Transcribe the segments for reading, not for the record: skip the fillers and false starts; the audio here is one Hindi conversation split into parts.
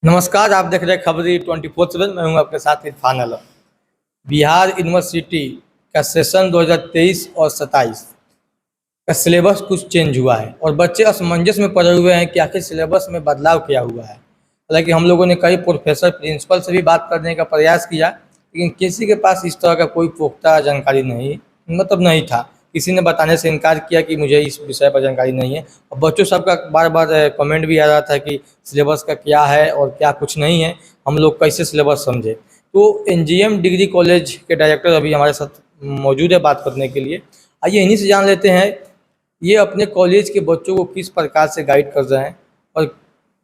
नमस्कार, आप देख रहे हैं खबरी 24/7। मैं हूं आपके साथ इरफान आलम। बिहार यूनिवर्सिटी का सेशन 2023 और 27 का सिलेबस कुछ चेंज हुआ है और बच्चे असमंजस में पड़े हुए हैं कि आखिर सिलेबस में बदलाव क्या हुआ है। हालांकि हम लोगों ने कई प्रोफेसर प्रिंसिपल से भी बात करने का प्रयास किया, लेकिन किसी के पास इस तरह का कोई पुख्ता जानकारी नहीं था। किसी ने बताने से इनकार किया कि मुझे इस विषय पर जानकारी नहीं है। और बच्चों सबका बार बार कमेंट भी आ रहा था कि सिलेबस का क्या है और क्या कुछ नहीं है, हम लोग कैसे सिलेबस समझे। तो एनजीएम डिग्री कॉलेज के डायरेक्टर अभी हमारे साथ मौजूद है बात करने के लिए। आइए इन्हीं से जान लेते हैं ये अपने कॉलेज के बच्चों को किस प्रकार से गाइड कर रहे हैं और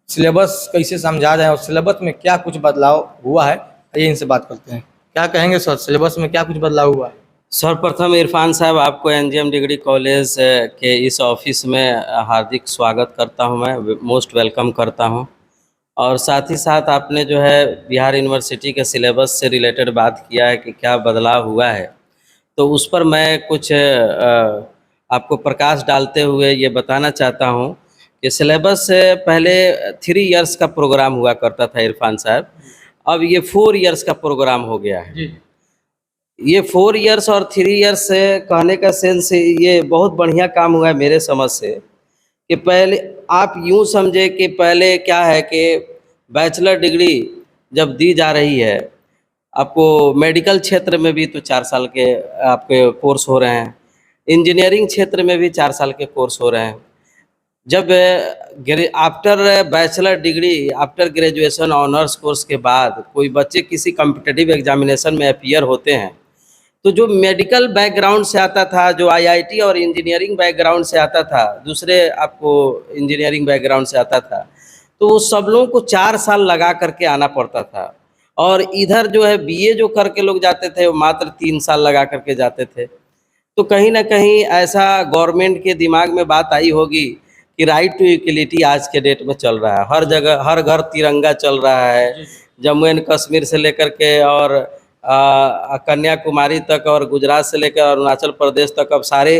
सिलेबस कैसे समझा रहे हैं और सिलेबस में क्या कुछ बदलाव हुआ है। आइए इनसे बात करते हैं। क्या कहेंगे सर, सिलेबस में क्या कुछ बदलाव हुआ है? सर्वप्रथम इरफान साहब, आपको एनजीएम डिग्री कॉलेज के इस ऑफिस में हार्दिक स्वागत करता हूं। मैं मोस्ट वेलकम करता हूं। और साथ ही साथ आपने जो है बिहार यूनिवर्सिटी के सिलेबस से रिलेटेड बात किया है कि क्या बदलाव हुआ है, तो उस पर मैं कुछ आपको प्रकाश डालते हुए ये बताना चाहता हूं कि सिलेबस से पहले 3 इयर्स का प्रोग्राम हुआ करता था इरफान साहब, अब ये 4 इयर्स का प्रोग्राम हो गया है। जी। ये 4 इयर्स और 3 इयर्स से कहने का सेंस ये बहुत बढ़िया काम हुआ है मेरे समझ से। कि पहले आप यूँ समझे कि पहले क्या है कि बैचलर डिग्री जब दी जा रही है, आपको मेडिकल क्षेत्र में भी तो 4 साल के आपके कोर्स हो रहे हैं, इंजीनियरिंग क्षेत्र में भी 4 साल के कोर्स हो रहे हैं। जब after bachelor degree, after graduation honours course के बाद कोई बच्चे किसी कॉम्पिटिटिव एग्जामिनेशन में अपीयर होते हैं, तो जो मेडिकल बैकग्राउंड से आता था, जो आईआईटी और इंजीनियरिंग बैकग्राउंड से आता था, दूसरे आपको इंजीनियरिंग बैकग्राउंड से आता था, तो वो सब लोगों को 4 साल लगा करके आना पड़ता था। और इधर जो है बीए जो करके लोग जाते थे वो मात्र 3 साल लगा करके जाते थे। तो कहीं ना कहीं ऐसा गवर्नमेंट के दिमाग में बात आई होगी कि राइट टू इक्वलिटी आज के डेट में चल रहा है, हर जगह हर घर तिरंगा चल रहा है। जम्मू एंड कश्मीर से लेकर के और कन्याकुमारी तक और गुजरात से लेकर अरुणाचल प्रदेश तक अब सारे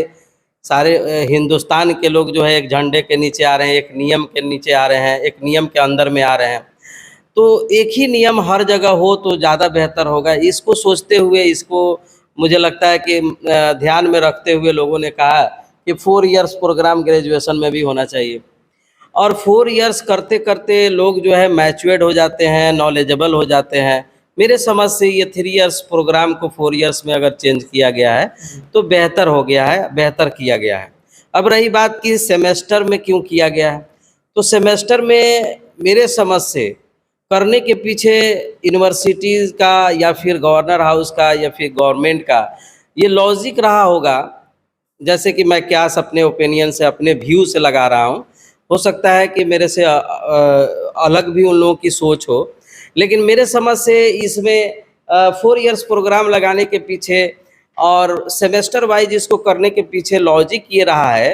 सारे हिंदुस्तान के लोग जो है एक झंडे के नीचे आ रहे हैं, एक नियम के नीचे आ रहे हैं, एक नियम के अंदर में आ रहे हैं। तो एक ही नियम हर जगह हो तो ज़्यादा बेहतर होगा। इसको सोचते हुए, इसको मुझे लगता है कि ध्यान में रखते हुए लोगों ने कहा कि 4 इयर्स प्रोग्राम ग्रेजुएशन में भी होना चाहिए। और 4 इयर्स करते करते लोग जो है मैच्योर्ड हो जाते हैं, नॉलेजेबल हो जाते हैं। मेरे समझ से ये 3 इयर्स प्रोग्राम को 4 इयर्स में अगर चेंज किया गया है तो बेहतर हो गया है, बेहतर किया गया है। अब रही बात कि सेमेस्टर में क्यों किया गया है, तो सेमेस्टर में मेरे समझ से करने के पीछे यूनिवर्सिटीज़ का या फिर गवर्नर हाउस का या फिर गवर्नमेंट का ये लॉजिक रहा होगा। जैसे कि मैं क्या अपने ओपिनियन से, अपने व्यू से लगा रहा हूँ, हो सकता है कि मेरे से अलग भी उन लोगों की सोच हो, लेकिन मेरे समझ से इसमें 4 इयर्स प्रोग्राम लगाने के पीछे और सेमेस्टर वाइज इसको करने के पीछे लॉजिक ये रहा है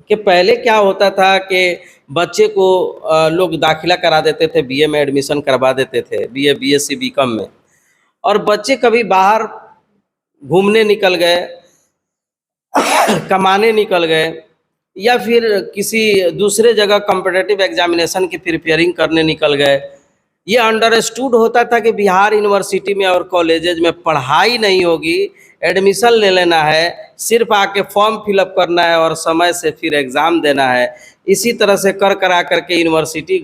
कि पहले क्या होता था कि बच्चे को लोग दाखिला करा देते थे, बीए में एडमिशन करवा देते थे, बीए, बीएससी, बीकॉम में, और बच्चे कभी बाहर घूमने निकल गए, कमाने निकल गए, या फिर किसी दूसरे जगह कॉम्पिटिटिव एग्जामिनेशन की प्रिपेयरिंग करने निकल गए। ये अंडरस्टूड होता था कि बिहार यूनिवर्सिटी में और कॉलेजेज में पढ़ाई नहीं होगी, एडमिशन ले लेना है, सिर्फ आके फॉर्म फिलअप करना है और समय से फिर एग्ज़ाम देना है। इसी तरह से कर करा करके यूनिवर्सिटी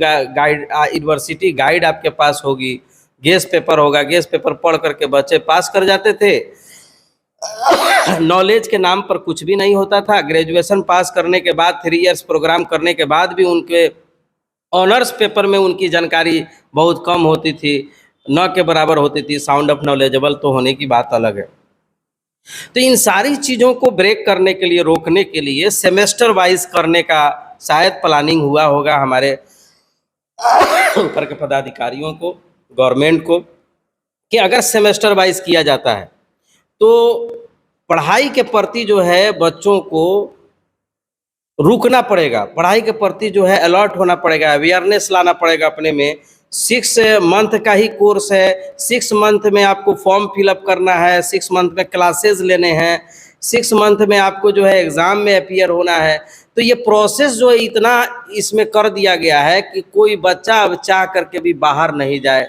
गाइड आपके पास होगी, गेस्ट पेपर होगा, गेस्ट पेपर पढ़ करके बच्चे पास कर जाते थे। नॉलेज के नाम पर कुछ भी नहीं होता था। ग्रेजुएशन पास करने के बाद 3 इयर्स प्रोग्राम करने के बाद भी उनके ऑनर्स पेपर में उनकी जानकारी बहुत कम होती थी, न के बराबर होती थी। साउंड ऑफ नॉलेजेबल तो होने की बात अलग है। तो इन सारी चीज़ों को ब्रेक करने के लिए, रोकने के लिए सेमेस्टर वाइज करने का शायद प्लानिंग हुआ होगा हमारे ऊपर के पदाधिकारियों को, गवर्नमेंट को, कि अगर सेमेस्टर वाइज किया जाता है तो पढ़ाई के प्रति जो है बच्चों को रुकना पड़ेगा, पढ़ाई के प्रति जो है अलर्ट होना पड़ेगा, अवेयरनेस लाना पड़ेगा अपने में। 6 मंथ का ही कोर्स है, 6 मंथ में आपको फॉर्म फिलअप करना है, 6 मंथ में क्लासेस लेने हैं, 6 मंथ में आपको जो है एग्ज़ाम में अपीयर होना है। तो ये प्रोसेस जो है इतना इसमें कर दिया गया है कि कोई बच्चा अब चाह करके भी बाहर नहीं जाए,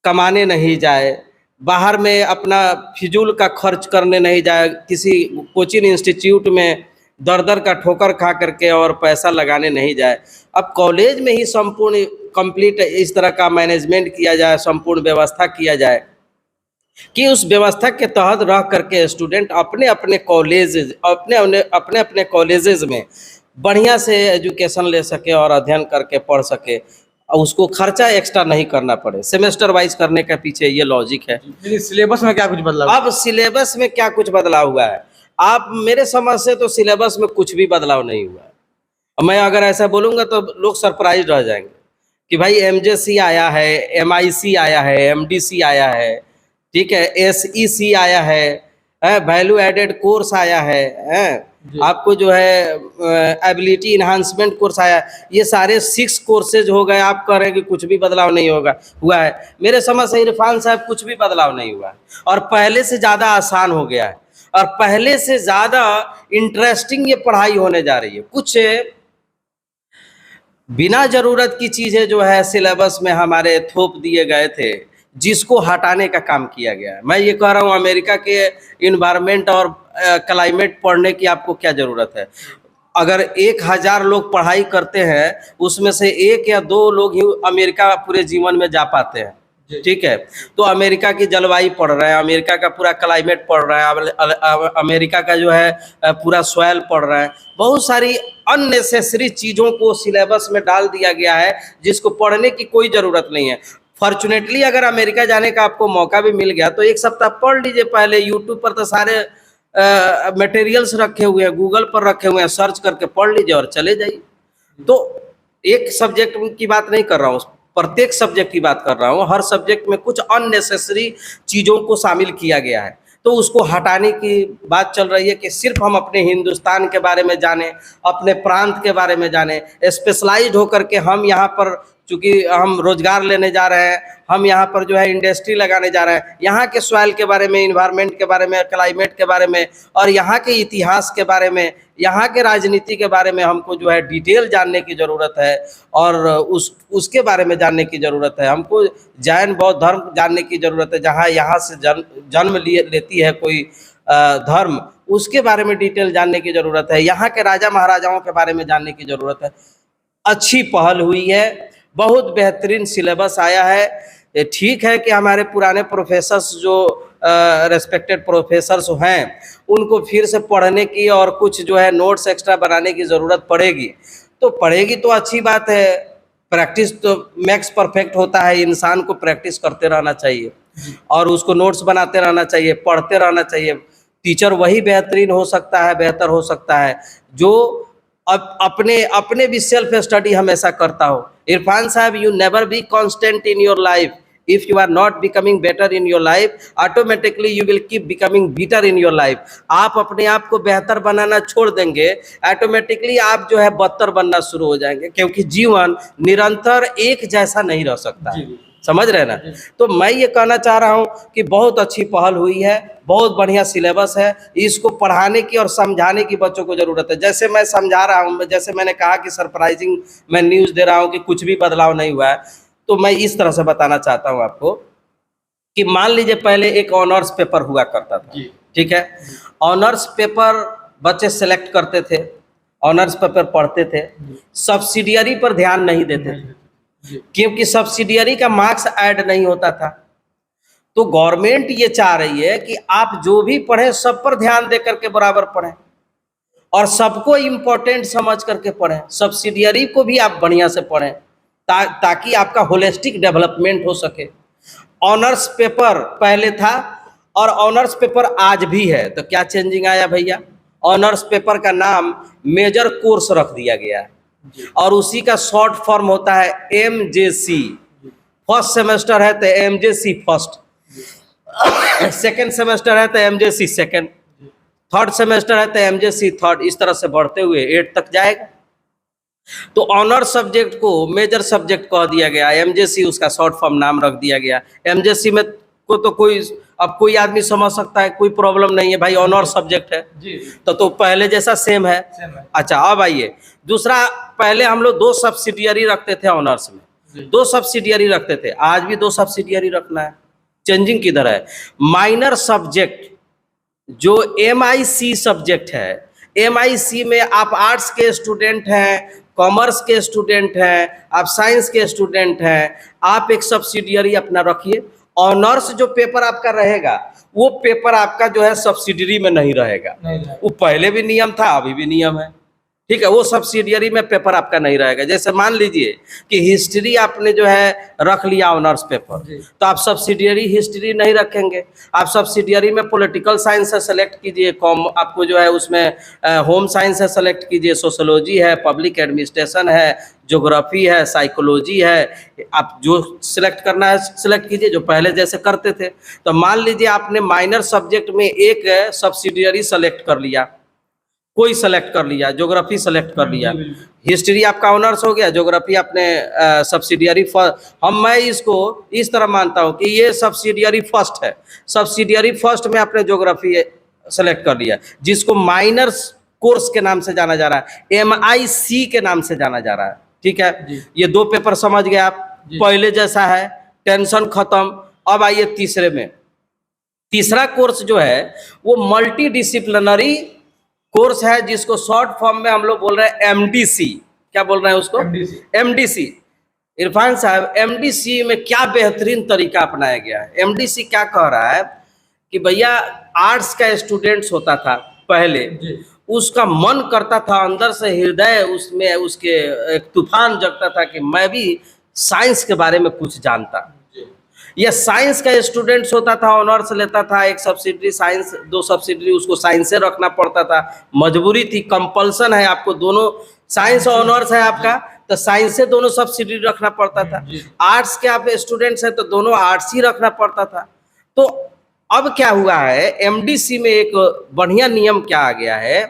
कमाने नहीं जाए, बाहर में अपना फिजूल का खर्च करने नहीं जाए, किसी कोचिंग इंस्टीट्यूट में दर-दर का ठोकर खा करके और पैसा लगाने नहीं जाए। अब कॉलेज में ही संपूर्ण कंप्लीट इस तरह का मैनेजमेंट किया जाए, संपूर्ण व्यवस्था किया जाए कि उस व्यवस्था के तहत रह करके स्टूडेंट अपने कॉलेजेस में बढ़िया से एजुकेशन ले सके और अध्ययन करके पढ़ सके और उसको खर्चा एक्स्ट्रा नहीं करना पड़े। सेमेस्टर वाइज करने के पीछे ये लॉजिक है। लेकिन सिलेबस में क्या कुछ बदलाव? अब सिलेबस में क्या कुछ बदलाव हुआ है? आप मेरे समझ से तो सिलेबस में कुछ भी बदलाव नहीं हुआ है। और मैं अगर ऐसा बोलूँगा तो लोग सरप्राइज रह जाएंगे कि भाई एमजेसी आया है, एमआईसी आया है, एमडीसी आया है, ठीक है, एसईसी आया है, वैल्यू एडेड कोर्स आया है, आपको जो है एबिलिटी इन्हांसमेंट कोर्स आया है। ये सारे 6 कोर्सेज हो गए। आप कह रहे हैं कि कुछ भी बदलाव नहीं हुआ है। मेरे समझ से इरफान साहब कुछ भी बदलाव नहीं हुआ है और पहले से ज़्यादा आसान हो गया है और पहले से ज़्यादा इंटरेस्टिंग ये पढ़ाई होने जा रही है। कुछ बिना ज़रूरत की चीज़ें जो है सिलेबस में हमारे थोप दिए गए थे, जिसको हटाने का काम किया गया है। मैं ये कह रहा हूँ अमेरिका के इन्वायरमेंट और क्लाइमेट पढ़ने की आपको क्या ज़रूरत है? अगर 1000 लोग पढ़ाई करते हैं, उसमें से 1 या 2 लोग ही अमेरिका पूरे जीवन में जा पाते हैं, ठीक है। तो अमेरिका की जलवायु पढ़ रहे हैं, अमेरिका का पूरा क्लाइमेट पढ़ रहे हैं, अमेरिका का जो है पूरा सॉइल पढ़ रहे हैं। बहुत सारी अननेसेसरी चीज़ों को सिलेबस में डाल दिया गया है, जिसको पढ़ने की कोई ज़रूरत नहीं है। फॉर्चुनेटली अगर अमेरिका जाने का आपको मौका भी मिल गया तो 1 सप्ताह पढ़ लीजिए पहले। यूट्यूब पर तो सारे मटेरियल्स रखे हुए हैं, गूगल पर रखे हुए हैं, सर्च करके पढ़ लीजिए और चले जाइए। तो एक सब्जेक्ट की बात नहीं कर रहा हूँ, प्रत्येक सब्जेक्ट की बात कर रहा हूँ। हर सब्जेक्ट में कुछ अननेसेसरी चीज़ों को शामिल किया गया है, तो उसको हटाने की बात चल रही है कि सिर्फ हम अपने हिंदुस्तान के बारे में जानें, अपने प्रांत के बारे में जानें, स्पेशलाइज्ड होकर के हम यहाँ पर, चूँकि हम रोजगार लेने जा रहे हैं, हम यहाँ पर जो है इंडस्ट्री लगाने जा रहे हैं, यहाँ के सॉइल के बारे में, इन्वायरमेंट के बारे में, क्लाइमेट के बारे में और यहाँ के इतिहास के बारे में, यहाँ के राजनीति के बारे में हमको जो है डिटेल जानने की ज़रूरत है और उसके बारे में जानने की ज़रूरत है। हमको जैन बौद्ध धर्म जानने की ज़रूरत है, जहाँ यहाँ से जन्म लेती है कोई धर्म, उसके बारे में डिटेल जानने की ज़रूरत है। यहाँ के राजा महाराजाओं के बारे में जानने की ज़रूरत है। अच्छी पहल हुई है, बहुत बेहतरीन सिलेबस आया है। ये ठीक है कि हमारे पुराने प्रोफेसर्स जो रेस्पेक्टेड प्रोफेसर्स हैं, उनको फिर से पढ़ने की और कुछ जो है नोट्स एक्स्ट्रा बनाने की ज़रूरत पड़ेगी, तो पड़ेगी तो अच्छी बात है। प्रैक्टिस तो मैक्स परफेक्ट होता है, इंसान को प्रैक्टिस करते रहना चाहिए और उसको नोट्स बनाते रहना चाहिए, पढ़ते रहना चाहिए। टीचर वही बेहतरीन हो सकता है, बेहतर हो सकता है जो अब अपने भी सेल्फ स्टडी हमेशा करता हो। इरफान साहब, you never be constant in your life. If you are not becoming better in your life, automatically you will keep becoming better in your life. आप अपने आप को बेहतर बनाना छोड़ देंगे, ऑटोमेटिकली आप जो है बदतर बनना शुरू हो जाएंगे, क्योंकि जीवन निरंतर एक जैसा नहीं रह सकता है। समझ रहे ना? तो मैं ये कहना चाह रहा हूँ कि बहुत अच्छी पहल हुई है, बहुत बढ़िया सिलेबस है। इसको पढ़ाने की और समझाने की बच्चों को ज़रूरत है। जैसे मैं समझा रहा हूँ, जैसे मैंने कहा कि सरप्राइजिंग मैं न्यूज़ दे रहा हूँ कि कुछ भी बदलाव नहीं हुआ है, तो मैं इस तरह से बताना चाहता हूँ आपको कि मान लीजिए पहले एक ऑनर्स पेपर हुआ करता था, ठीक है। ऑनर्स पेपर बच्चे सेलेक्ट करते थे, ऑनर्स पेपर पढ़ते थे, सब्सिडियरी पर ध्यान नहीं देते थे, क्योंकि सब्सिडियरी का मार्क्स ऐड नहीं होता था। तो गवर्नमेंट ये चाह रही है कि आप जो भी पढ़ें सब पर ध्यान दे करके बराबर पढ़ें और सबको इम्पोर्टेंट समझ करके पढ़ें। सब्सिडियरी को भी आप बढ़िया से पढ़ें ताकि आपका होलिस्टिक डेवलपमेंट हो सके। ऑनर्स पेपर पहले था और ऑनर्स पेपर आज भी है, तो क्या चेंजिंग आया भैया? ऑनर्स पेपर का नाम मेजर कोर्स रख दिया गया है और उसी का शॉर्ट फॉर्म होता है एमजेसी। फर्स्ट सेमेस्टर है तो एमजेसी फर्स्ट, सेकेंड सेमेस्टर है तो एमजेसी सेकेंड, थर्ड सेमेस्टर है तो एमजेसी थर्ड, इस तरह से बढ़ते हुए 8 तक जाएगा। तो ऑनर्स सब्जेक्ट को मेजर सब्जेक्ट कह दिया गया, एमजेसी उसका शॉर्ट फॉर्म नाम रख दिया गया। एमजेसी में को तो कोई अब कोई आदमी समझ सकता है, कोई प्रॉब्लम नहीं है भाई, ऑनर सब्जेक्ट है जी तो पहले जैसा सेम है। सेम है। अच्छा अब आइए दूसरा, पहले हम लोग 2 सब्सिडियरी रखते थे ऑनर्स में, जी 2 सब्सिडियरी रखते थे, आज भी 2 सब्सिडियरी रखना है। चेंजिंग किधर है? माइनर सब्जेक्ट जो MIC सब्जेक्ट है, MIC में आप आर्ट्स के स्टूडेंट हैं, कॉमर्स के स्टूडेंट हैं, आप साइंस के स्टूडेंट हैं, आप एक सब्सिडियरी अपना रखिए। ऑनर्स जो पेपर आपका रहेगा वो पेपर आपका जो है सब्सिडियरी में नहीं रहेगा। नहीं है। वो पहले भी नियम था, अभी भी नियम है, ठीक है। वो सब्सिडियरी में पेपर आपका नहीं रहेगा। जैसे मान लीजिए कि हिस्ट्री आपने जो है रख लिया ऑनर्स पेपर, जी। तो आप सब्सिडियरी हिस्ट्री नहीं रखेंगे, आप सब्सिडियरी में पॉलिटिकल साइंस से सेलेक्ट कीजिए, कॉम आपको जो है उसमें होम साइंस से सेलेक्ट कीजिए, सोशोलॉजी है, पब्लिक एडमिनिस्ट्रेशन है, ज्योग्राफी है, साइकोलॉजी है, आप जो सिलेक्ट करना है सिलेक्ट कीजिए, जो पहले जैसे करते थे। तो मान लीजिए आपने माइनर सब्जेक्ट में एक सब्सिडियरी सेलेक्ट कर लिया, कोई सेलेक्ट कर लिया, ज्योग्राफी सेलेक्ट कर लिया, हिस्ट्री आपका ऑनर्स हो गया, ज्योग्राफी आपने सब्सिडियरी मैं इसको इस तरह मानता हूँ कि ये सब्सिडियरी फर्स्ट है, सब्सिडियरी फर्स्ट में आपने ज्योग्राफी सेलेक्ट कर लिया, जिसको माइनर कोर्स के नाम से जाना जा रहा है, MIC के नाम से जाना जा रहा है, ठीक है। जी। ये 2 पेपर समझ गए आप, जी। पहले जैसा है, टेंशन खत्म। अब आइए तीसरे में, तीसरा कोर्स जो है वो मल्टी डिसिप्लिनरी कोर्स है, जिसको शॉर्ट फॉर्म में हम लोग बोल रहे हैं MDC। क्या बोल रहे हैं उसको? MDC। इरफान साहब, MDC में क्या बेहतरीन तरीका अपनाया गया है। MDC क्या कह रहा है कि भैया आर्ट्स का स्टूडेंट्स होता था पहले, उसका मन करता था अंदर से, हृदय उसमें उसके एक तूफान जगता था कि मैं भी साइंस के बारे में कुछ जानता। यह साइंस का स्टूडेंट्स होता था, ऑनर्स लेता था, एक सब्सिडियरी साइंस, 2 सब्सिडियरी उसको साइंस से रखना पड़ता था, मजबूरी थी, कंपल्सन है आपको, दोनों साइंस और ऑनर्स है आपका तो साइंस से दोनों सब्सिडियरी रखना पड़ता था। आर्ट्स के आप स्टूडेंट्स हैं तो दोनों आर्ट्स ही रखना पड़ता था। तो अब क्या हुआ है, MDC में एक बढ़िया नियम क्या आ गया है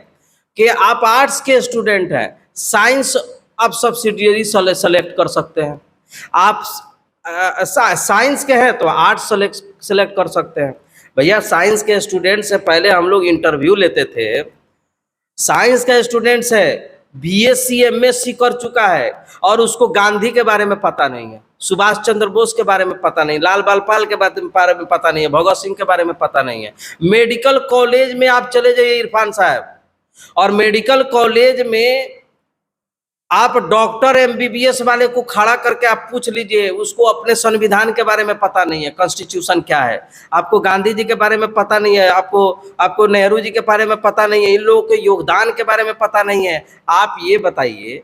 कि आप आर्ट्स के स्टूडेंट हैं, साइंस आप सब्सिडियरी सेलेक्ट कर सकते हैं, आप साइंस के हैं तो आर्ट्स सेलेक्ट कर सकते हैं। भैया साइंस के स्टूडेंट से पहले हम लोग इंटरव्यू लेते थे, साइंस का स्टूडेंट्स है, BSc MSc कर चुका है और उसको गांधी के बारे में पता नहीं है, सुभाष चंद्र बोस के बारे में पता नहीं, लाल बाल के बारे में पता नहीं है, भगत सिंह के बारे में पता नहीं है। मेडिकल कॉलेज में आप चले जाइए इरफान साहब, और मेडिकल कॉलेज में आप डॉक्टर MBBS वाले को खड़ा करके आप पूछ लीजिए, उसको अपने संविधान के बारे में पता नहीं है, कॉन्स्टिट्यूशन क्या है, आपको गांधी जी के बारे में पता नहीं है, आपको नेहरू जी के बारे में पता नहीं है, इन लोगों के योगदान के बारे में पता नहीं है। आप ये बताइए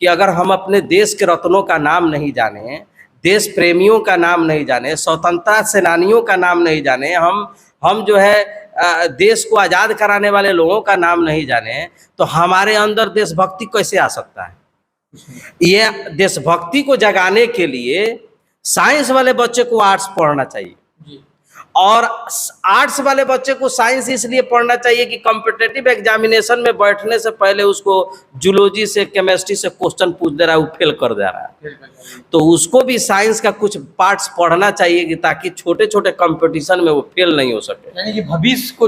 कि अगर हम अपने देश के रत्नों का नाम नहीं जाने, देश प्रेमियों का नाम नहीं जाने, स्वतंत्रता सेनानियों का नाम नहीं जाने, हम जो है देश को आज़ाद कराने वाले लोगों का नाम नहीं जाने, तो हमारे अंदर देशभक्ति कैसे आ सकता है? ये देशभक्ति को जगाने के लिए साइंस वाले बच्चे को आर्ट्स पढ़ना चाहिए, और आर्ट्स वाले बच्चे को साइंस इसलिए पढ़ना चाहिए कि कॉम्पिटिटिव एग्जामिनेशन में बैठने से पहले उसको जूलॉजी से, केमिस्ट्री से क्वेश्चन पूछ दे रहा है, वो फेल कर दे रहा है, तो उसको भी साइंस का कुछ पार्ट्स पढ़ना चाहिए कि ताकि छोटे छोटे कंपटीशन में वो फेल नहीं हो सके, यानी कि भविष्य को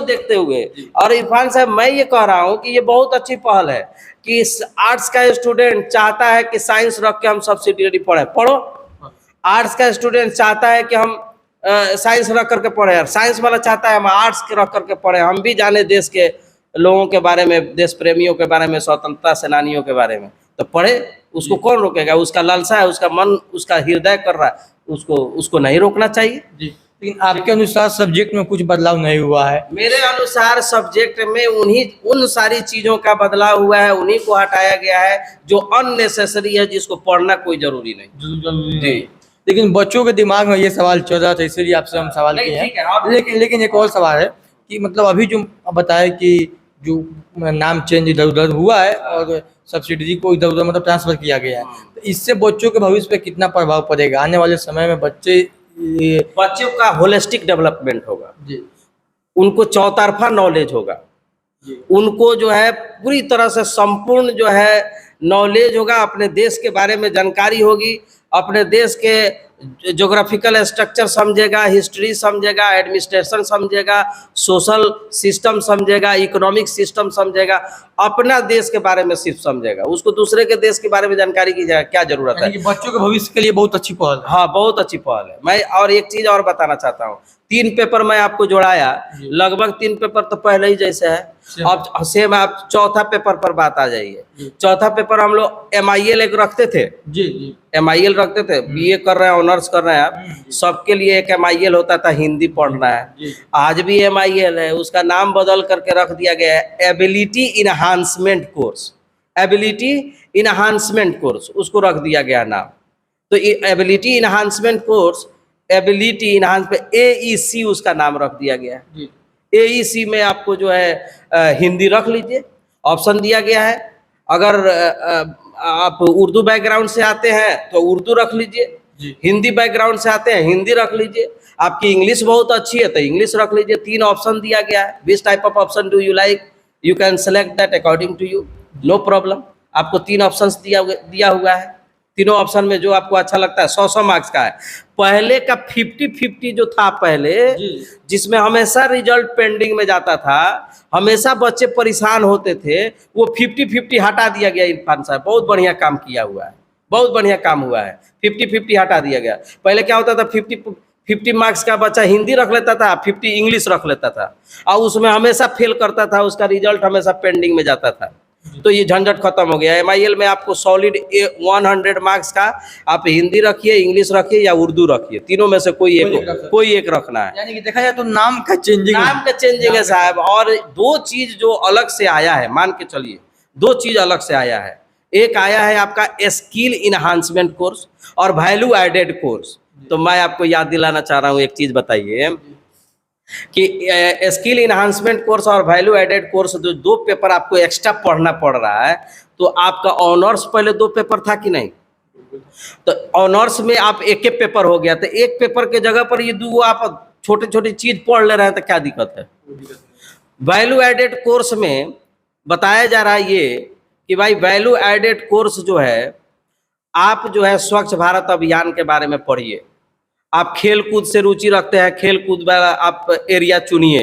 देखते हुए। और इरफान साहब, मैं ये कह रहा हूँ कि ये बहुत अच्छी पहल है कि आर्ट्स का स्टूडेंट चाहता है कि साइंस रख के हम सब्सिडियरी पढ़ो, आर्ट्स का स्टूडेंट चाहता है कि हम साइंस रख करके पढ़े, साइंस वाला चाहता है हम आर्ट्स के रख करके पढ़े, हम भी जाने देश के लोगों के बारे में, देश प्रेमियों के बारे में, स्वतंत्रता सेनानियों के बारे में, तो पढ़े, उसको कौन रोकेगा? उसका लालसा है, उसका मन, उसका हृदय कर रहा है, उसको नहीं रोकना चाहिए। जी, लेकिन आपके अनुसार सब्जेक्ट में कुछ बदलाव नहीं हुआ है? मेरे अनुसार सब्जेक्ट में उन सारी चीजों का बदलाव हुआ है, उन्हीं को हटाया गया है जो अननेसेसरी है, जिसको पढ़ना कोई जरूरी नहीं। जी, लेकिन बच्चों के दिमाग में ये सवाल चल रहा था, इसलिए आपसे हम सवाल किए हैं। लेकिन एक और सवाल है कि मतलब अभी जो बताया कि जो नाम चेंज इधर उधर हुआ है और सब्सिडी को इधर उधर मतलब ट्रांसफर किया गया है, तो इससे बच्चों के भविष्य पे कितना प्रभाव पड़ेगा? आने वाले समय में बच्चों का होलिस्टिक डेवलपमेंट होगा जी, उनको चौतरफा नॉलेज होगा, उनको जो है पूरी तरह से संपूर्ण जो है नॉलेज होगा, अपने देश के बारे में जानकारी होगी, अपने देश के ज्योग्राफिकल स्ट्रक्चर समझेगा, हिस्ट्री समझेगा, एडमिनिस्ट्रेशन समझेगा, सोशल सिस्टम समझेगा, इकोनॉमिक सिस्टम समझेगा, अपना देश के बारे में सिर्फ समझेगा। उसको दूसरे के देश के बारे में जानकारी की क्या जरूरत है। यानी कि बच्चों के भविष्य के लिए बहुत अच्छी पहल है। हाँ, बहुत अच्छी पहल है। मैं और एक चीज और बताना चाहता हूँ, 3 पेपर मैं आपको जोड़ाया, लगभग 3 पेपर तो पहले ही जैसे है। अब सेम आप चौथा पेपर पर बात आ जाइए। चौथा पेपर हम लोग MIL एक रखते थे, जी MIL रखते थे। BA कर रहे हैं, ऑनर्स कर रहे हैं आप, सबके लिए एक MIL होता था, हिंदी पढ़ना है। आज भी MIL है, उसका नाम बदल करके रख दिया गया है ability enhancement course. Ability enhancement course उसको रख दिया गया नाम। तो ability enhancement course, ability enhancement AEC उसका नाम रख दिया गया है। AEC में आपको जो है हिंदी रख लीजिए, ऑप्शन दिया गया है। अगर आप उर्दू बैकग्राउंड से आते हैं तो उर्दू रख लीजिए, हिंदी बैकग्राउंड से आते हैं हिंदी रख लीजिए, आपकी इंग्लिश बहुत अच्छी है तो इंग्लिश रख लीजिए। 3 ऑप्शन दिया गया है। Which type of option do you like, you can select that according to you, no problem. आपको 3 ऑप्शंस दिया हुआ है। तीनों ऑप्शन में जो आपको अच्छा लगता है, 100 मार्क्स का है। पहले का 50-50 जो था पहले, जिसमें हमेशा रिजल्ट पेंडिंग में जाता था, हमेशा बच्चे परेशान होते थे, वो 50-50 हटा दिया गया। इरफान साहब बहुत बढ़िया काम किया हुआ है, बहुत बढ़िया काम हुआ है। 50-50 हटा दिया गया। पहले क्या होता था, 50 मार्क्स का बच्चा हिंदी रख लेता था, 50 इंग्लिश रख लेता था, और उसमें हमेशा फेल करता था, उसका रिजल्ट हमेशा पेंडिंग में जाता था। तो ये झंझट खत्म हो गया। MIL में आपको सॉलिड 100 मार्क्स का आप हिंदी रखिए, इंग्लिश रखिए या उर्दू रखिए, तीनों में से कोई एक रखना है। यानी कि देखा जाए तो नाम का चेंजिंग है साहब। और 2 चीज जो अलग से आया है, मान के चलिए 2 चीज अलग से आया है। एक आया है आपका स्किल इनहांसमेंट कोर्स और वैल्यू एडेड कोर्स। तो मैं आपको याद दिलाना चाह रहा हूँ, एक चीज बताइए कि स्किल इनहांसमेंट कोर्स और वैल्यू एडेड कोर्स जो 2 पेपर आपको एक्स्ट्रा पढ़ना पड़ रहा है, तो आपका ऑनर्स पहले 2 पेपर था कि नहीं? तो ऑनर्स में आप एक पेपर हो गया, तो एक पेपर के जगह पर ये 2 आप छोटी छोटी चीज पढ़ ले रहे हैं, तो क्या दिक्कत है? वैल्यू एडेड कोर्स में बताया जा रहा है ये कि भाई वैल्यू एडेड कोर्स जो है, आप जो है स्वच्छ भारत अभियान के बारे में पढ़िए। आप खेल कूद से रुचि रखते हैं, खेल कूद वाला आप एरिया चुनिए।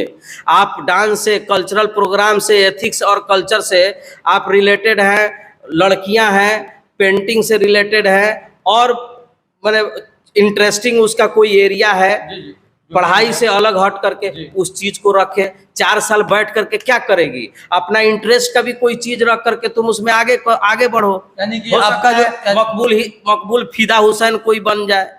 आप डांस से, कल्चरल प्रोग्राम से, एथिक्स और कल्चर से आप रिलेटेड हैं, लड़कियां हैं, पेंटिंग से रिलेटेड है, और मतलब इंटरेस्टिंग उसका कोई एरिया है, पढ़ाई से अलग हट करके उस चीज को रखे। 4 साल बैठ करके क्या करेगी, अपना इंटरेस्ट का भी कोई चीज रख करके तुम उसमें आगे बढ़ो। यानी कि आपका जो मकबूल फिदा हुसैन कोई बन जाए,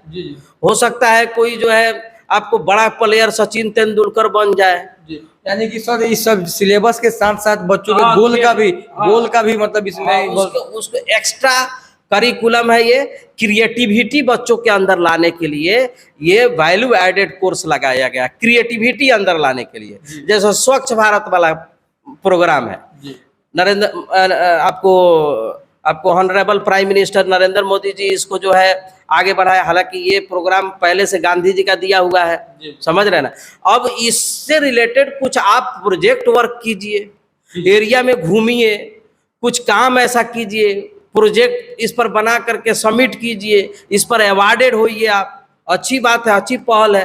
हो सकता है कोई जो है आपको बड़ा प्लेयर सचिन तेंदुलकर बन जाए। यानी कि सर इस सब सिलेबस के साथ साथ बच्चों के गोल का भी मतलब इसमें उसको एक्स्ट्रा करिकुलम है। ये क्रिएटिविटी बच्चों के अंदर लाने के लिए ये वैल्यू एडेड कोर्स लगाया गया, क्रिएटिविटी अंदर लाने के लिए। जैसे स्वच्छ भारत वाला प्रोग्राम है, आपको honourable prime minister Narendra Modi ji इसको जो है आगे बढ़ाया। हालांकि ये प्रोग्राम पहले से गांधी जी का दिया हुआ है, समझ रहे हैं ना। अब इससे रिलेटेड कुछ आप प्रोजेक्ट वर्क कीजिए, एरिया में घूमिए, कुछ काम ऐसा कीजिए, प्रोजेक्ट इस पर बना करके सबमिट कीजिए, इस पर अवार्डेड होइए आप। अच्छी बात है, अच्छी पहल है,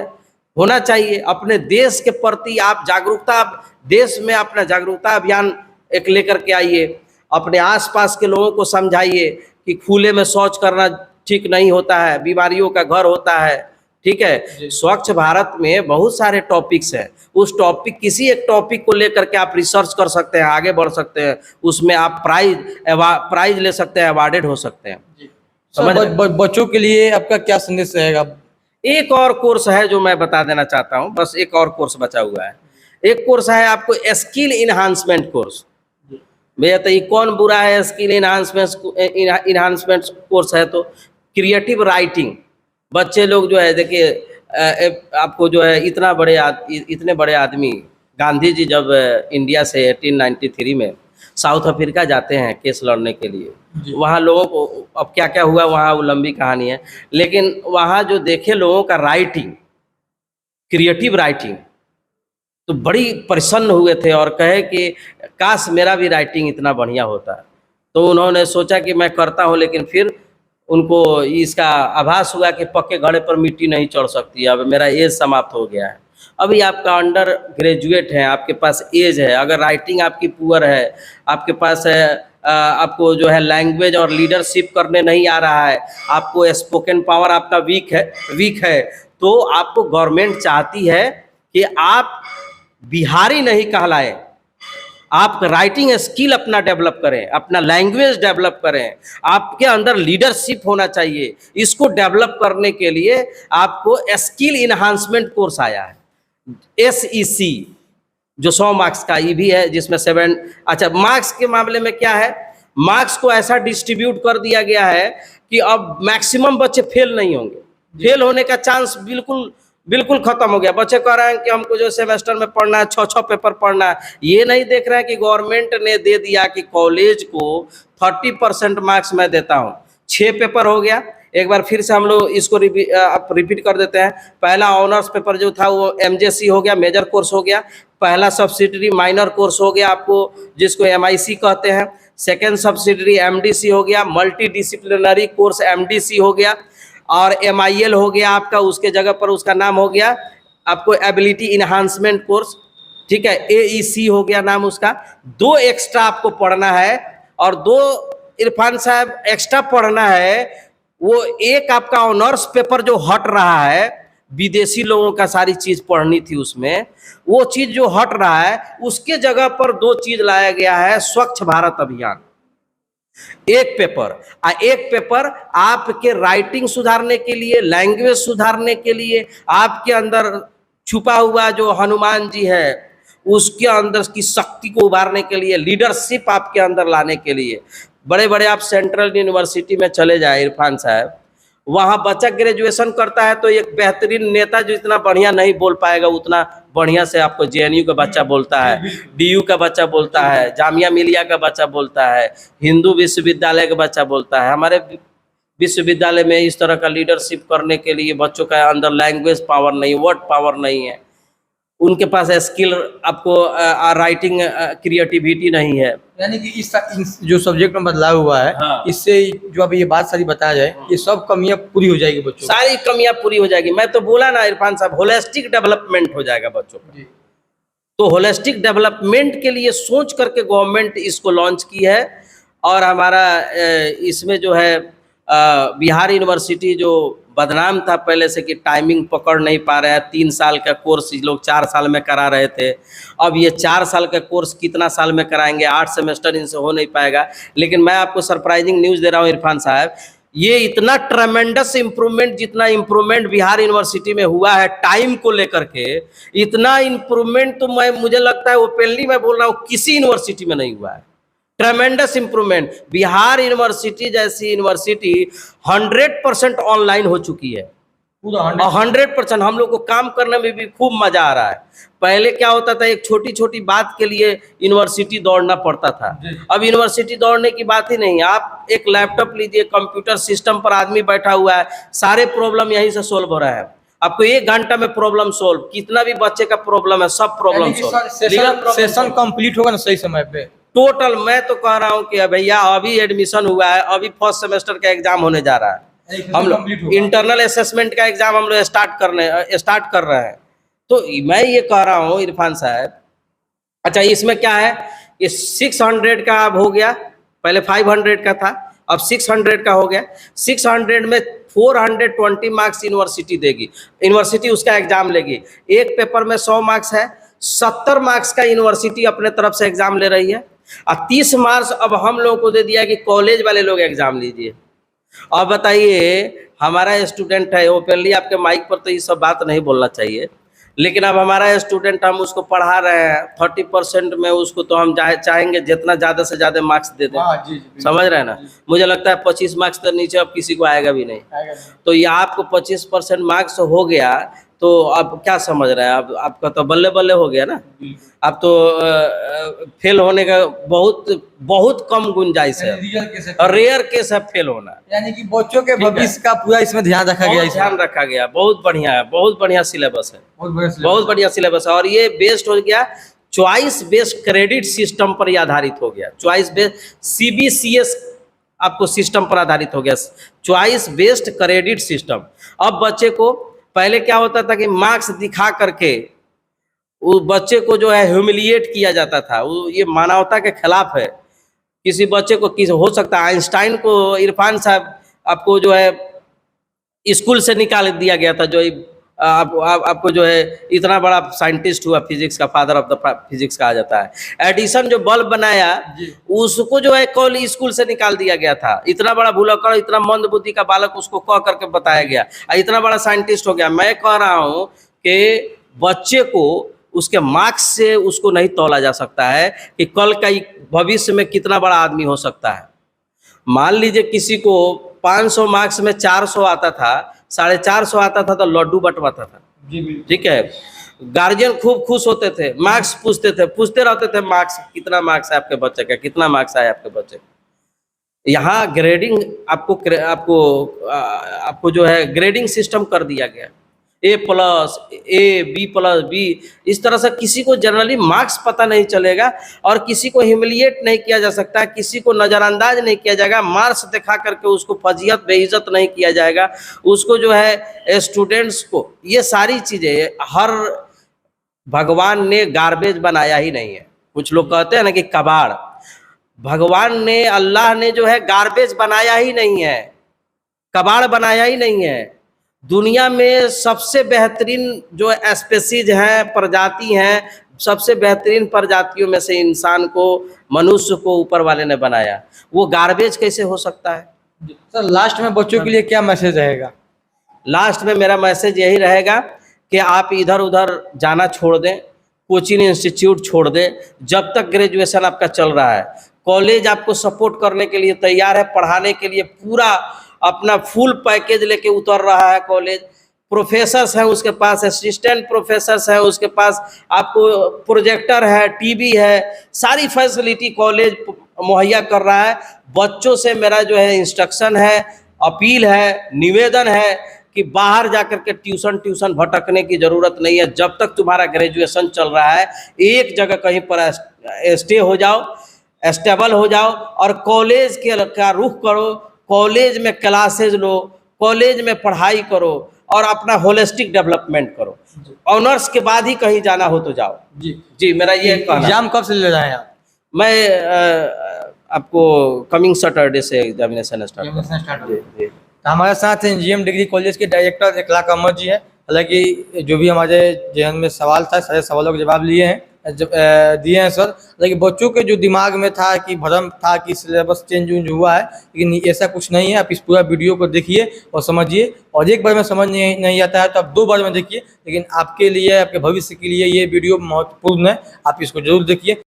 होना चाहिए। अपने देश के प्रति आप जागरूकता, देश में अपना जागरूकता अभियान एक लेकर के आइए। अपने आसपास के लोगों को समझाइए कि खुले में शौच करना ठीक नहीं होता है, बीमारियों का घर होता है, ठीक है। स्वच्छ भारत में बहुत सारे टॉपिक्स हैं, उस किसी एक टॉपिक को लेकर के आप रिसर्च कर सकते हैं, आगे बढ़ सकते हैं, उसमें आप प्राइज ले सकते हैं, अवार्डेड हो सकते हैं। बच्चों के लिए आपका क्या संदेश रहेगा? एक और कोर्स है जो मैं बता देना चाहता हूं, बस एक और कोर्स बचा हुआ है। एक कोर्स है आपको स्किल इनहांसमेंट कोर्स। भैया तो ये कौन बुरा है, स्किल इनहांसमेंट कोर्स है तो क्रिएटिव राइटिंग। बच्चे लोग जो है देखिए, आपको जो है इतने बड़े आदमी, गांधी जी जब इंडिया से 1893 में साउथ अफ्रीका जाते हैं केस लड़ने के लिए, वहाँ लोगों को, अब क्या क्या हुआ वहाँ वो लंबी कहानी है, लेकिन वहाँ जो देखे लोगों का राइटिंग, क्रिएटिव राइटिंग, तो बड़ी प्रसन्न हुए थे और कहे कि काश मेरा भी राइटिंग इतना बढ़िया होता। तो उन्होंने सोचा कि मैं करता हूँ, लेकिन फिर उनको इसका आभास हुआ कि पक्के घड़े पर मिट्टी नहीं चढ़ सकती है, अब मेरा एज समाप्त हो गया है। अभी आपका अंडर ग्रेजुएट है, आपके पास एज है, अगर राइटिंग आपकी पुअर है, आपके पास आपको जो है लैंग्वेज और लीडरशिप करने नहीं आ रहा है, आपको स्पोकन पावर आपका वीक है, तो आपको गवर्नमेंट चाहती है कि आप बिहारी नहीं कहलाए, आप राइटिंग स्किल अपना डेवलप करें, अपना लैंग्वेज डेवलप करें, आपके अंदर लीडरशिप होना चाहिए। इसको डेवलप करने के लिए आपको स्किल इन्हांसमेंट कोर्स आया है, SEC, जो 100 मार्क्स का ये भी है, जिसमें 7। अच्छा, मार्क्स के मामले में क्या है, मार्क्स को ऐसा डिस्ट्रीब्यूट कर दिया गया है कि अब मैक्सिमम बच्चे फेल नहीं होंगे, फेल होने का चांस बिल्कुल खत्म हो गया। बच्चे कह रहे हैं कि हमको जो सेमेस्टर में पढ़ना है 6 पेपर पढ़ना है, ये नहीं देख रहे हैं कि गवर्नमेंट ने दे दिया कि कॉलेज को 30% मार्क्स मैं देता हूँ। 6 पेपर हो गया। एक बार फिर से हम लोग इसको रिपीट कर देते हैं। पहला ऑनर्स पेपर जो था वो MJC हो गया, मेजर कोर्स हो गया। पहला सब्सिडरी माइनर कोर्स हो गया आपको, जिसको MIC कहते हैं। सेकेंड सब्सिडरी MDC हो गया, मल्टी डिसिप्लिनरी कोर्स MDC हो गया, और MIL हो गया आपका, उसके जगह पर उसका नाम हो गया आपको एबिलिटी इन्हांसमेंट कोर्स, ठीक है, AEC हो गया नाम उसका। 2 एक्स्ट्रा आपको पढ़ना है, और 2 इरफान साहब एक्स्ट्रा पढ़ना है। वो एक आपका ऑनर्स पेपर जो हट रहा है, विदेशी लोगों का सारी चीज पढ़नी थी उसमें, वो चीज जो हट रहा है, उसके जगह पर 2 चीज लाया गया है, स्वच्छ भारत अभियान। एक पेपर आपके राइटिंग सुधारने के लिए, लैंग्वेज सुधारने के लिए, आपके अंदर छुपा हुआ जो हनुमान जी है उसके अंदर की शक्ति को उभारने के लिए, लीडरशिप आपके अंदर लाने के लिए। बड़े बड़े आप सेंट्रल यूनिवर्सिटी में चले जाए इरफान साहब, वहाँ बच्चा ग्रेजुएशन करता है तो एक बेहतरीन नेता जो इतना बढ़िया नहीं बोल पाएगा, उतना बढ़िया से आपको JNU का बच्चा बोलता है, DU का बच्चा बोलता है, जामिया मिलिया का बच्चा बोलता है, हिंदू विश्वविद्यालय का बच्चा बोलता है। हमारे विश्वविद्यालय में इस तरह का लीडरशिप करने के लिए बच्चों का अंदर लैंग्वेज पावर नहीं, वर्ड पावर नहीं है, उनके पास स्किल, आपको राइटिंग क्रिएटिविटी नहीं है। यानी कि इस जो सब्जेक्ट में बदलाव हुआ है, हाँ। इससे जो अभी ये बात सारी बताया जाए, ये सब कमियां पूरी हो जाएगी बच्चों की। सारी कमियां पूरी हो जाएगी। मैं तो बोला ना इरफान साहब, होलिस्टिक डेवलपमेंट हो जाएगा बच्चों का। तो होलिस्टिक डेवलपमेंट के लिए सोच करके गवर्नमेंट इसको लॉन्च की है। और हमारा इसमें जो है बिहार यूनिवर्सिटी जो बदनाम था पहले से कि टाइमिंग पकड़ नहीं पा रहे हैं, 3 साल का कोर्स लोग 4 साल में करा रहे थे, अब ये 4 साल का कोर्स कितना साल में कराएंगे, 8 सेमेस्टर इनसे हो नहीं पाएगा। लेकिन मैं आपको सरप्राइजिंग न्यूज़ दे रहा हूँ इरफान साहब, ये इतना ट्रेमेंडस इम्प्रूवमेंट, जितना इम्प्रूवमेंट बिहार यूनिवर्सिटी में हुआ है टाइम को लेकर के, इतना इम्प्रूवमेंट तो मुझे लगता है ओपनली मैं बोल रहा हूँ किसी यूनिवर्सिटी में नहीं हुआ है। Tremendous improvement. बिहार यूनिवर्सिटी जैसी यूनिवर्सिटी 100% ऑनलाइन हो चुकी है, पूरा 100%। हम लोग को काम करने में भी खूब मजा आ रहा है। पहले क्या होता था, एक छोटी छोटी बात के लिए यूनिवर्सिटी दौड़ना पड़ता था, अब यूनिवर्सिटी दौड़ने की बात ही नहीं। आप एक लैपटॉप लीजिए, कंप्यूटर सिस्टम पर आदमी बैठा हुआ है, सारे प्रॉब्लम यहीं से सोल्व हो रहा है। आपको 1 घंटा में प्रॉब्लम सोल्व, कितना भी बच्चे का प्रॉब्लम है सब प्रॉब्लम सोल्व। सेशन कंप्लीट होगा ना सही समय पे टोटल। मैं तो कह रहा हूँ कि भैया अभी एडमिशन हुआ है, अभी फर्स्ट सेमेस्टर का एग्जाम होने जा रहा है, हम लोग इंटरनल असेसमेंट का एग्जाम हम लोग स्टार्ट कर रहे हैं। तो मैं ये कह रहा हूँ इरफान साहब, अच्छा इसमें क्या है, ये 600 का अब हो गया, पहले 500 का था, अब 600 का हो गया। 600 में 420 मार्क्स यूनिवर्सिटी देगी, यूनिवर्सिटी उसका एग्जाम लेगी। एक पेपर में 100 मार्क्स है, 70 मार्क्स का यूनिवर्सिटी अपने तरफ से एग्जाम ले रही है, और 30 मार्क्स अब हम लोगों को दे दिया कि कॉलेज वाले लोग एग्जाम लीजिए। अब बताइए, हमारा स्टूडेंट है, ओपनली आपके माइक पर तो ये सब बात नहीं बोलना चाहिए, लेकिन अब हमारा स्टूडेंट, हम उसको पढ़ा रहे हैं 30% में, उसको तो हम चाहेंगे जितना ज़्यादा से ज़्यादा मार्क्स दे दें। जी, समझ रहे हैं ना। मुझे लगता है 25 मार्क्स तो नीचे अब किसी को आएगा भी नहीं। तो ये आपको 25% मार्क्स हो गया, तो अब क्या समझ रहे हैं, अब आपका तो बल्ले बल्ले हो गया ना। अब तो फेल होने का बहुत कम गुंजाइश है, रेयर केस है फेल होना। यानी कि बच्चों के भविष्य का पूरा इसमें ध्यान रखा गया, ध्यान रखा गया। बहुत बढ़िया है, बहुत बढ़िया सिलेबस है, बहुत बढ़िया सिलेबस है। और ये बेस्ड हो गया चॉइस बेस्ड क्रेडिट सिस्टम पर आधारित हो गया, चॉइस बेस्ड CBCS आपको सिस्टम पर आधारित हो गया, चॉइस बेस्ड क्रेडिट सिस्टम। अब बच्चे को पहले क्या होता था कि मार्क्स दिखा करके उस बच्चे को जो है ह्यूमिलिएट किया जाता था, वो ये मानवता के खिलाफ है। किसी बच्चे को हो सकता है आइंस्टाइन को इरफान साहब आपको जो है स्कूल से निकाल दिया गया था, जो आपको जो है इतना बड़ा साइंटिस्ट हुआ, फिजिक्स का फादर ऑफ द फिजिक्स कहा जाता है। एडिसन जो बल्ब बनाया उसको जो है कॉल स्कूल से निकाल दिया गया था। इतना बड़ा भुलक्कड़, इतना मंद बुद्धि का बालक, उसको कह करके बताया गया, इतना बड़ा साइंटिस्ट हो गया। मैं कह रहा हूँ कि बच्चे को उसके मार्क्स से उसको नहीं तौला जा सकता है कि कल का भविष्य में कितना बड़ा आदमी हो सकता है। मान लीजिए किसी को 500 मार्क्स में 400 आता था, 450 आता था, तो लड्डू बंटवाता था। ठीक है, गार्जियन खूब खुश होते थे, मार्क्स पूछते रहते थे, मार्क्स कितना मार्क्स है आपके बच्चे का, कितना मार्क्स आया आपके बच्चे का। यहाँ ग्रेडिंग आपको जो है ग्रेडिंग सिस्टम कर दिया गया, A+, A, B+B, इस तरह से किसी को जनरली मार्क्स पता नहीं चलेगा और किसी को ह्यूमिलिएट नहीं किया जा सकता, किसी को नज़रअंदाज नहीं किया जाएगा, मार्क्स दिखा करके उसको फजीहत बेइज्जत नहीं किया जाएगा, उसको जो है स्टूडेंट्स को ये सारी चीज़ें हर भगवान ने गार्बेज बनाया ही नहीं है। कुछ लोग कहते हैं ना कि कबाड़, भगवान ने, अल्लाह ने जो है गार्बेज बनाया ही नहीं है, कबाड़ बनाया ही नहीं है। दुनिया में सबसे बेहतरीन जो स्पेसीज हैं, प्रजाति हैं, सबसे बेहतरीन प्रजातियों में से इंसान को, मनुष्य को ऊपर वाले ने बनाया, वो गार्बेज कैसे हो सकता है? सर लास्ट में बच्चों के लिए क्या मैसेज रहेगा? लास्ट में मेरा मैसेज यही रहेगा कि आप इधर उधर जाना छोड़ दें, कोचिंग इंस्टीट्यूट छोड़ दें, जब तक ग्रेजुएशन आपका चल रहा है। कॉलेज आपको सपोर्ट करने के लिए तैयार है, पढ़ाने के लिए पूरा अपना फुल पैकेज लेके उतर रहा है कॉलेज। प्रोफेसर्स हैं उसके पास, असिस्टेंट प्रोफेसर्स हैं उसके पास, आपको प्रोजेक्टर है, टीवी है, सारी फैसिलिटी कॉलेज मुहैया कर रहा है। बच्चों से मेरा जो है इंस्ट्रक्शन है, अपील है, निवेदन है कि बाहर जाकर के ट्यूशन भटकने की ज़रूरत नहीं है। जब तक तुम्हारा ग्रेजुएशन चल रहा है, एक जगह कहीं पर स्टे हो जाओ, स्टेबल हो जाओ और कॉलेज का रुख करो, कॉलेज में क्लासेज लो, कॉलेज में पढ़ाई करो और अपना होलिस्टिक डेवलपमेंट करो। ऑनर्स के बाद ही कहीं जाना हो तो जाओ। जी मेरा ये कहना। एग्जाम कब से ले रहे हैं आप? मैं आपको कमिंग सैटरडे से एग्जामिनेशन स्टार्ट जी। तो हमारे साथ इंजीनियरिंग डिग्री कॉलेज के डायरेक्टर इखलाक अहमद जी हैं। हालांकि जो भी हमारे जहन में सवाल था, सारे सवालों के जवाब दिए हैं सर। लेकिन बच्चों के जो दिमाग में था कि भ्रम था कि सिलेबस चेंज हुआ है, लेकिन ऐसा कुछ नहीं है। आप इस पूरा वीडियो को देखिए और समझिए, और एक बार में समझ नहीं आता है तो आप 2 बार में देखिए, लेकिन आपके लिए, आपके भविष्य के लिए ये वीडियो महत्वपूर्ण है, आप इसको जरूर देखिए।